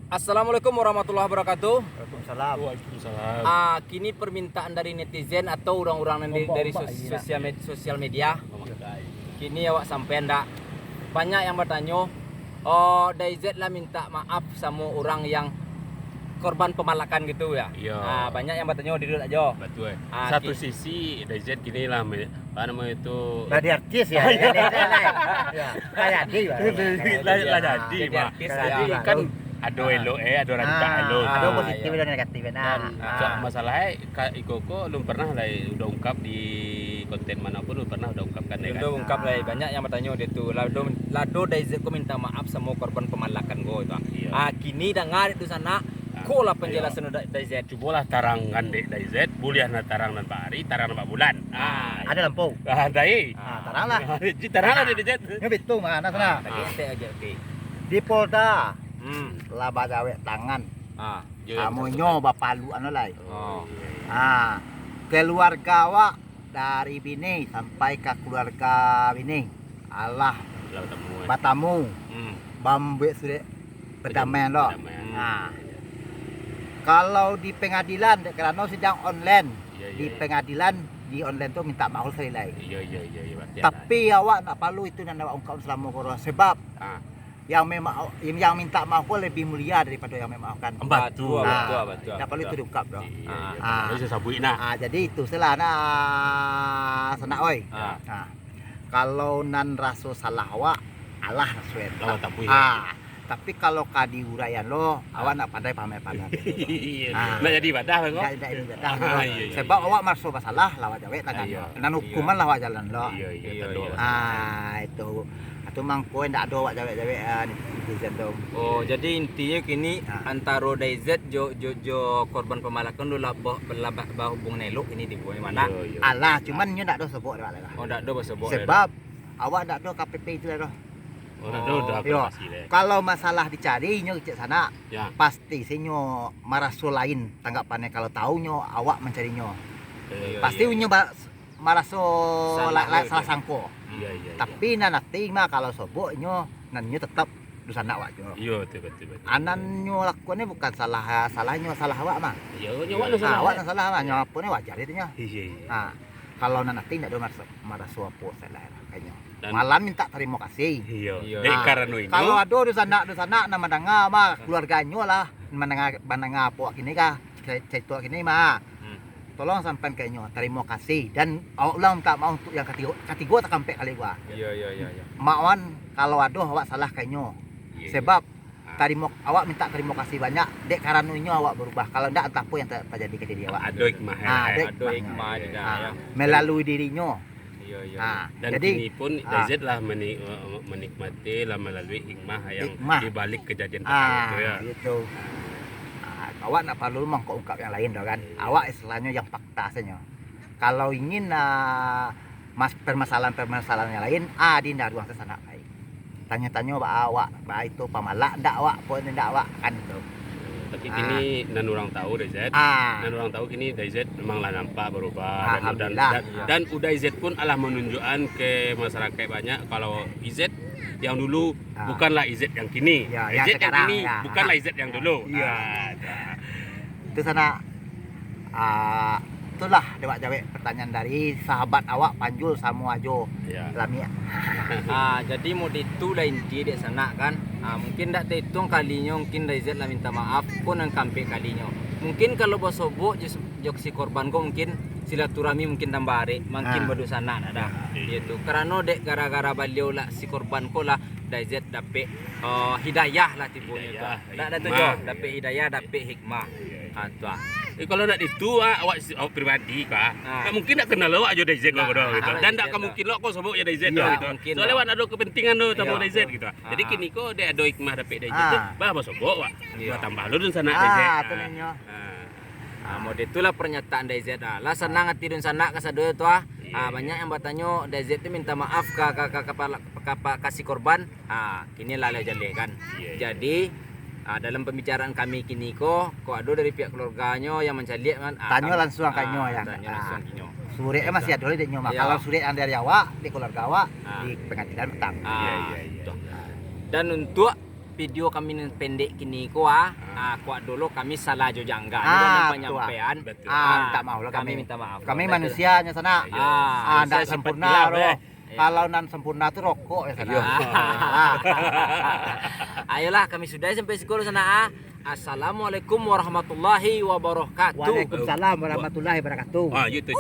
Assalamualaikum warahmatullahi wabarakatuh. Waalaikumsalam. Waalaikumsalam. Kini permintaan dari netizen atau orang-orang dari sosial media. Kini awak sampai ndak banyak yang bertanya. Oh, DayZ lah minta maaf sama orang yang korban pemalakan gitu ya. Iya. Banyak yang bertanya di dulu aja. Betul. Ah, Satu sisi DayZ kini lah apa namanya itu Jadi artis ya. Kayak di. lah jadi jadi Pak. artis, Jadi ya. kan ada elo ada rangka elo. Ada Ah, positif iya. dan negatif Dan nah. masalahnya Kak Ikoko belum pernah lah udah ungkap di konten manapun belum pernah udah ungkapkan ya kan. Udah ungkap lah, banyak yang bertanya dia tuh. Lado DayZ ko minta maaf sama korban pemalakan go itu. Iya. Kini dengar itu sana. Ko lah penjelasan DayZ. Cobalah tarangan dek DayZ, boleh na tarang dan Pak Ari, tarang dan Pak Bulan. Ada lampu. Dai. Tarang lah. Ji tarang lah DayZ. Ngebitung mana sana. Tadi ente aja oke. Di Polda Hmm. gawe tangan. Iya, Kamunyo bapalu anu lai. Oh. Keluarga awak dari bini sampai ke keluarga bini. Allah Lah ketemu. batamu bambe sudah perdamaian lo. Perdamaian. Nah. Kalau di pengadilan karena sidang online, Iya, di iya. pengadilan di online tuh minta maaf sekali lagi. Iya berarti. Tapi awak nak perlu itu dan awak ungkap selama korban sebab yang memang yang minta maaf pun lebih mulia daripada yang memaafkan. Betul. Betul. Tak perlu itu diungkap dong. Iya. Bisa sabuin nah. Jadi itu selah senak oi. Kalau nan raso salah awak, Allah suet. Lawan tak punya. Tapi kalau kadi urayan lo, awak nak pandai pamer-pamer. Nak jadi badah lah kok. Tidak ini dah. Iya. Sebab awak masuk masalah lawat jawet lah kan. Iya. Dan hukuman lawat jalan lo. Iya. Itu. Atau mangko ndak ada awak jawet-jawet netizen tu. Oh, jadi intinya kini antara DayZ jo korban pemalakan lu lah hubung nelok ini di mana? Alah, cuman nyo ndak ada sebut dah lah. Oh, ndak ada bahasa boleh. Sebab awak ndak ada KPP itu dah. Udah Yo, pasti deh. kalau masalah dicari nyo cek sana, Ya. pasti sinyo maraso lain tanggapannya kalau tahu nyo awak mencari nyo. Pasti nyo maraso salah sangko. Iya. Tapi nanti mah kalau sobok nyo nanyo tetap dosa nak awak nyo. Iya, betul. Anan nyo lakukannya bukan salahnya salah awak mah. Iya, nyawa lu salah. Awak yang salah mah nyo apone wajar itu nyo. Iya. Kalau nanti ndak ada maraso apa salah kayaknya. Dan- Malah minta terima kasih. Iya. Iya. Karena itu. Kalau ada dosa nak nama danga mah keluarganya lah menengah apa kini kah cerita kini mah tolong sampai kayaknya terima kasih dan awak ulang tak mau untuk yang ketiga tak sampai kali gua Iya. mawan kalau ada awak salah kayaknya sebab awak minta terima kasih banyak dek karenanya awak berubah kalau ndak entah apa yang terjadi ke diri awak Ada hikmah. Ada hikmah di dalam. melalui dirinya Iya. Dan jadi kini pun DayZ lah menikmati lah melalui hikmah yang Hikmah. dibalik kejadian pertama itu ya. gitu. Awak nak perlu mengungkap yang lain dah kan. Awak istilahnya yang fakta saja. Kalau ingin permasalahan yang lain, dinda ruang ke sana baik. Tanya-tanya awak, itu pamalak ndak awak pun ndak awak kan itu. Tapi kini nan orang tahu DayZ. Dan orang tahu kini DayZ memanglah nampak berubah Alhamdulillah. dan udah DayZ pun alah menunjukkan ke masyarakat banyak kalau IZ yang dulu bukanlah IZ yang kini. Ya, yang IZ yang sekarang, kini ya. bukanlah IZ yang dulu. Iya. Itu sana itulah dewak jawab pertanyaan dari sahabat awak Panjul Samuajo Ya. Lamia. Jadi mau itu lah inti di sana kan. Mungkin tak terhitung kalinya mungkin DayZ lah minta maaf pun yang kampe kalinya. Mungkin kalau bos sobok jok si korban ko mungkin silaturahmi mungkin tambah hari makin berdosa nak ada gitu. Karena dek gara-gara beliau lah si korban ko lah DayZ dapet hidayah lah tipunya tu. Tak ada tu jo, dapet hidayah, dapet hikmah. Tu Kalau nak itu awak pribadi kah? Mungkin nak kenal awak aja DayZ kau gitu. Dan tak mungkin lo kau sebut ya DayZ gitu. Soalnya awak ada kepentingan lo tambah DayZ gitu. Jadi kini kau ada hikmah dapat DayZ tu, bah bos sebut awak. Buat tambah lo dan sana DayZ. Tentunya. Mau itulah pernyataan DayZ lah senang hati dun sana kasado tu banyak yang bertanya DayZ tu minta maaf ke kasih korban. Kini lah jale kan. Jadi dalam pembicaraan kami kini kok ada dari pihak keluarganya yang mencari kan Tanya langsung kanyo ya. Tanya langsung kinyo. Surat masih ada di nyo. Ya. Kalau surat yang dari awak di keluarga awak di pengadilan petang. Dan untuk video kami yang pendek kini kuah kuat dulu kami salah jo jangga penyampaian. Betul. minta maaf lah Kami kami. minta maaf. Kami manusianya sana. Iya. Ndak Manusia sempurna sifat loh. gelap, Kalau nan sempurna tuh rokok ya sana. Iya. Ayolah kami sudah sampai sekolah sana. Assalamualaikum warahmatullahi wabarakatuh. Waalaikumsalam warahmatullahi wabarakatuh. Ah, gitu.